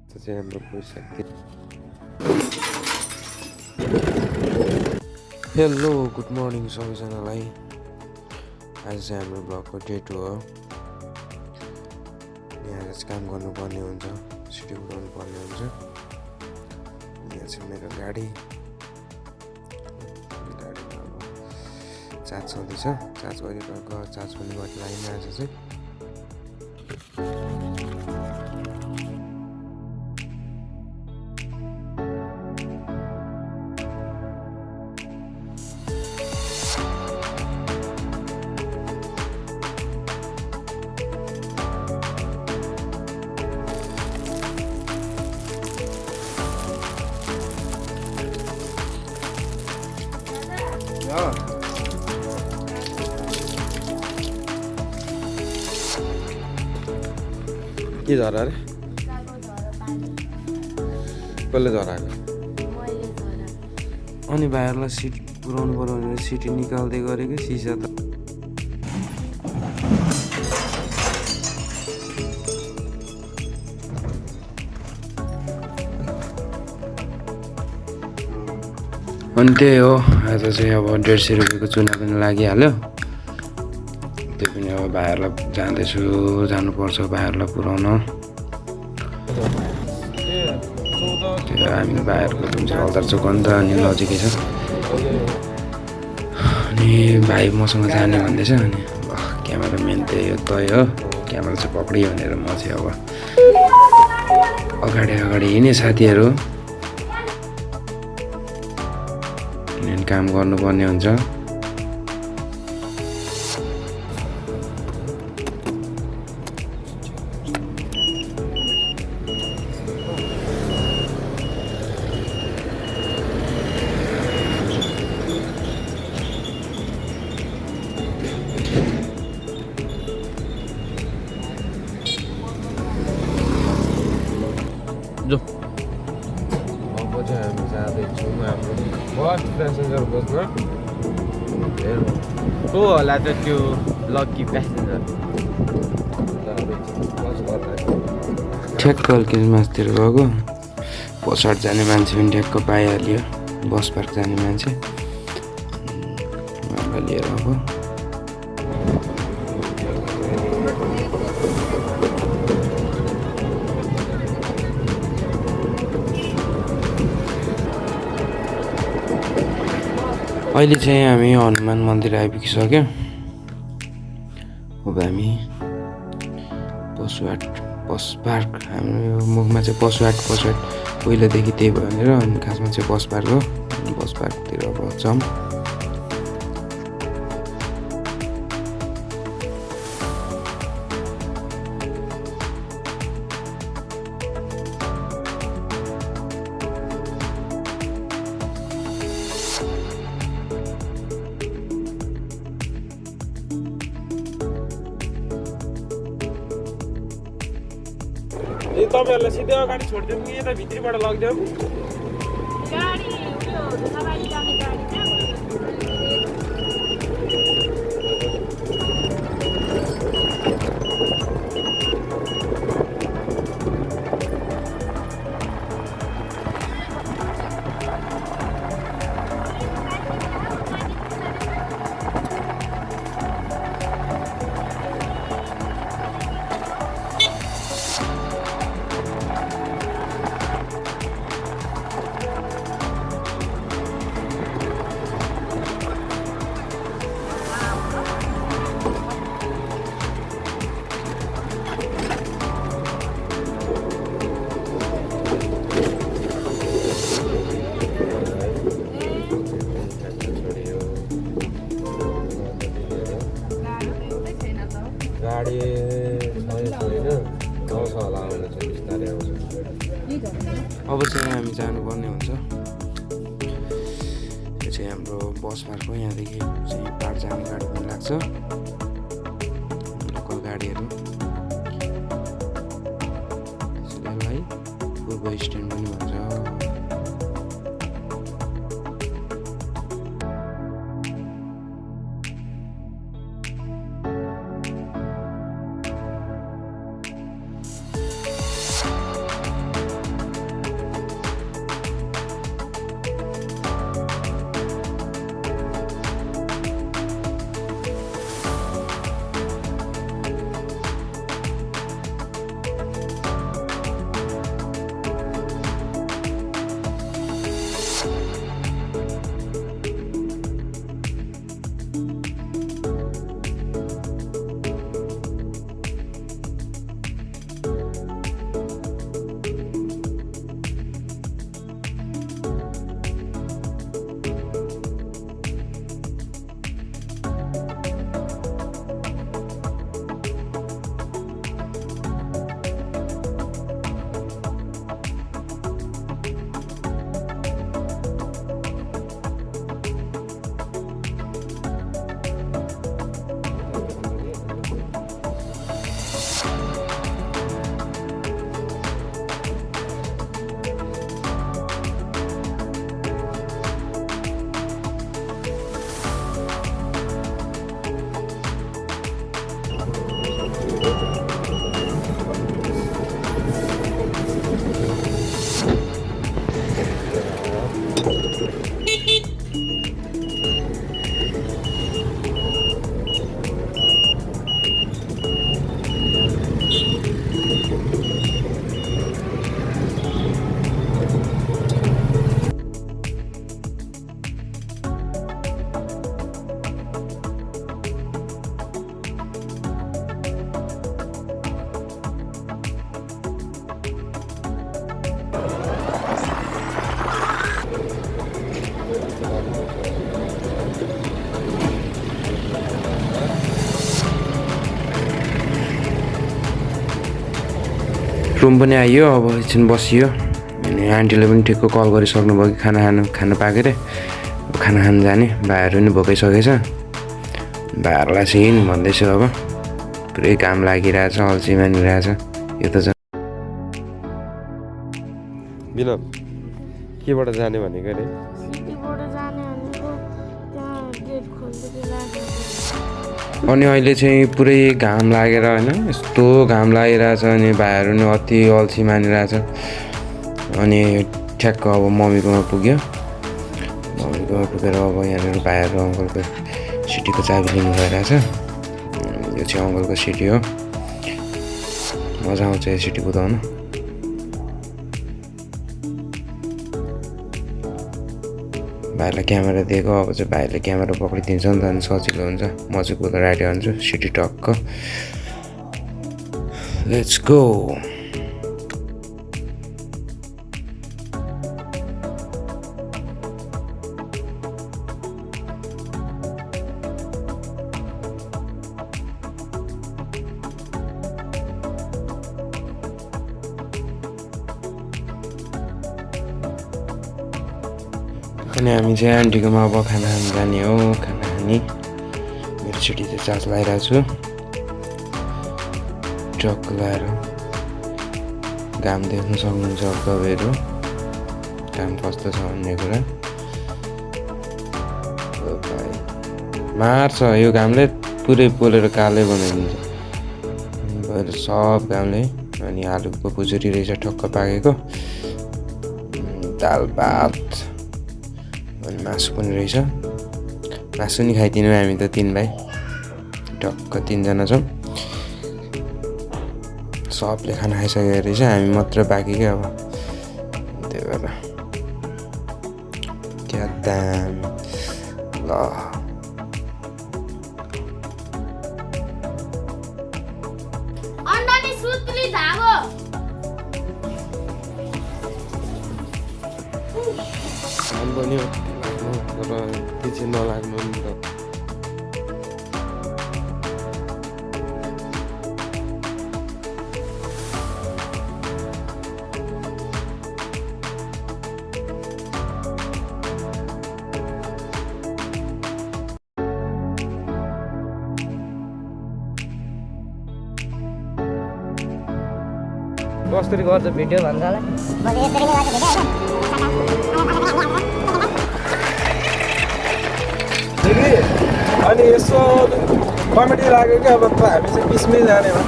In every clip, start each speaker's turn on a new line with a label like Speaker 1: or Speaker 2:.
Speaker 1: चाहिँ हाम्रो भइसक्यो। हेलो गुड मर्निङ सबैजनालाई। आज चाहिँ हाम्रो ब्लगको डे 2 हो। यहाँ चाहिँ काम गर्नुपर्ने हुन्छ, सिटी उडाउनु पर्ने हुन्छ। यहाँ चाहिँ मेरो गाडीमा अब चार्ज चल्दैछ, चार्ज गरिरहेको, चार्ज पनि गर्ने लाइन आज चाहिँ। के झरा अरे? कसले झराएको? अनि भाइहरूलाई सिट पुऱ्याउनु पर्यो भनेर सिटी निकाल्दै गरेको सिसा त। अनि त्यही हो, आज चाहिँ अब 150 रुपियाँको चुना पनि लागिहाल्यो। त्यो पनि अब भाइहरूलाई जाँदैछु, जानुपर्छ भाइहरूलाई पुऱ्याउन। त्यो हामी भाइहरूको जुन चाहिँ अल्तार चोक हो नि त, अनि नजिकै छ। अनि भाइ मसँग जाने भन्दैछ। अनि क्यामेराम्यान त्यही हो, तै हो, क्यामेरा चाहिँ पक्रियो भनेर म चाहिँ अब अगाडि हिँडेँ साथीहरू। काम गर्नुपर्ने हुन्छ। जो अब चाहिँ हामी जाँदैछौँ हाम्रो फर्स्ट प्यासेन्जर बसमा।
Speaker 2: को होला त त्यो लकी प्यासेन्जर?
Speaker 1: ठ्याक्क अल्किन मासतिर गएको, पछाडि जाने मान्छे पनि ठ्याक्क पाइहाल्यो, बस पार्क जाने मान्छे लिएर अब अहिले चाहिँ हामी हनुमान मन्दिर आइपुगिसक्यौँ। अब हामी पशुहाट बस पार्क, हाम्रो मुखमा चाहिँ पशुहाट पहिलादेखि त्यही भयो भनेर, अनि खासमा चाहिँ बस पार्क हो। बस पार्कतिर अब जाउँ। तपाईँहरूलाई सिधै अगाडि छोडिदिउँ कि यता भित्रीबाट लगिदिउँ?
Speaker 3: गाडी उयो सवारी जाने गाडी छ।
Speaker 1: गाडी छैन, आउँछ होला, आउनु चाहिँ बिस्तारै आउँछ। अब चाहिँ हामी जानुपर्ने हुन्छ। यो चाहिँ हाम्रो बस पार्क हो। यहाँदेखि चाहिँ पाहाड जाने गाडी पनि लाग्छ, लोकल गाडीहरू। यसलाई पूर्व स्ट्यान्ड पनि भन्छ। रुम पनि आइयो अब एकछिन बसियो अनि आन्टीले पनि ठिक्क कल गरिसक्नुभयो कि खाना पाके रे खाना खान जाने भाइहरू पनि भोकाइसकेछ भाइहरूलाई चाहिँ भन्दैछु अब पुरै काम लागिरहेछ अल्छी मानिरहेछ यो त
Speaker 4: विनोद केबाट जाने भनेको रे
Speaker 3: सिटीबाट जाने भनेको त्यहाँ गेट खोल्दै राखेको
Speaker 1: अनि अहिले चाहिँ पुरै घाम लागेर होइन यस्तो घाम लागिरहेछ अनि भाइहरू नि अति अल्छी मानिरहेछ अनि ठ्याक्क अब मम्मीकोमा पुग्यो मम्मीकोमा पुगेर अब यहाँनिर भाइहरू अङ्कलको सिटीको चाबी लिनु गइरहेछ यो चाहिँ अङ्कलको सिटी हो मजा आउँछ यो सिटी कुदाउनु भाइलाई क्यामेरा दिएको अब चाहिँ भाइले क्यामेरा पक्रिदिन्छ नि त अनि सजिलो हुन्छ म चाहिँ कुदाएर आइरहन्छु सिटी टक्क लेट्स गो अनि हामी चाहिँ आन्टीकोमा अब खाना खान जाने हो खाना खाने मेरो सिटी चाहिँ चार्ज लगाइरहेको छु ट्रक लगाएर घाम देख्नु सक्नुहुन्छ अब तपाईँहरू घाम कस्तो छ भन्ने कुरा मार्छ यो घामले पुरै पोलेर कालै बनाइदिन्छ भएर सब घामले अनि आलुको भुजुरी रहेछ ठक्क पाकेको दाल भात अनि मासु पनि रहेछ मासु नि खाइदिनु हामी त 3 भाइ टक्क 3 जना छौँ सबले खाना खाइसकेको रहेछ हामी मात्र बाँकी क्या अब त्यही भएर क्या दाम ल
Speaker 3: अन्डानी सुत्ली धागो
Speaker 4: काम पनि हो तर त्यो चाहिँ नलाग्नु नि त
Speaker 2: कसरी गर्छ भिडियो भन्छ होला
Speaker 5: दिदी अनि यसो कमेडी लाग्यो क्या अब हामी चाहिँ बिचमै जाने हो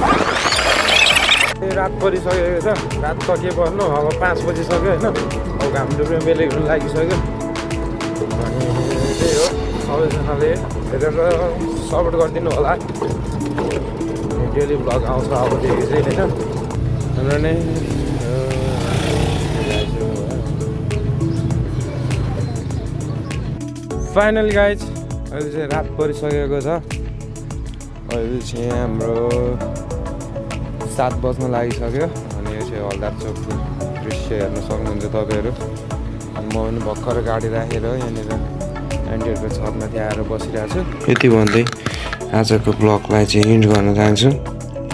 Speaker 5: रात परिसकेको छ रात त के पर्नु अब 5 बजिसक्यो होइन अब घाम डुब्ने बेलै हुनु लागिसक्यो अनि त्यही हो सबैजनाले हेरेर सपोर्ट गरिदिनु होला डेली भ्लग आउँछ अबदेखि चाहिँ होइन हाम्रो नै फाइनली गाइज अहिले चाहिँ रात परिसकेको छ अहिले चाहिँ हाम्रो 7 बज्न लागिसक्यो अनि यो चाहिँ हलदार चौकको दृश्य हेर्न सक्नुहुन्छ तपाईँहरू अनि म पनि भर्खर गाडी राखेर यहाँनिर आन्टीहरूको छतमा त्यहाँ आएर बसिरहेको छु
Speaker 1: यति भन्दै आजको ब्लगलाई चाहिँ इन्ड गर्न चाहन्छु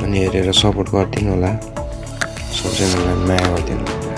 Speaker 1: अनि हेरेर सपोर्ट गरिदिनु होला सबैजनालाई माया गरिदिनु होला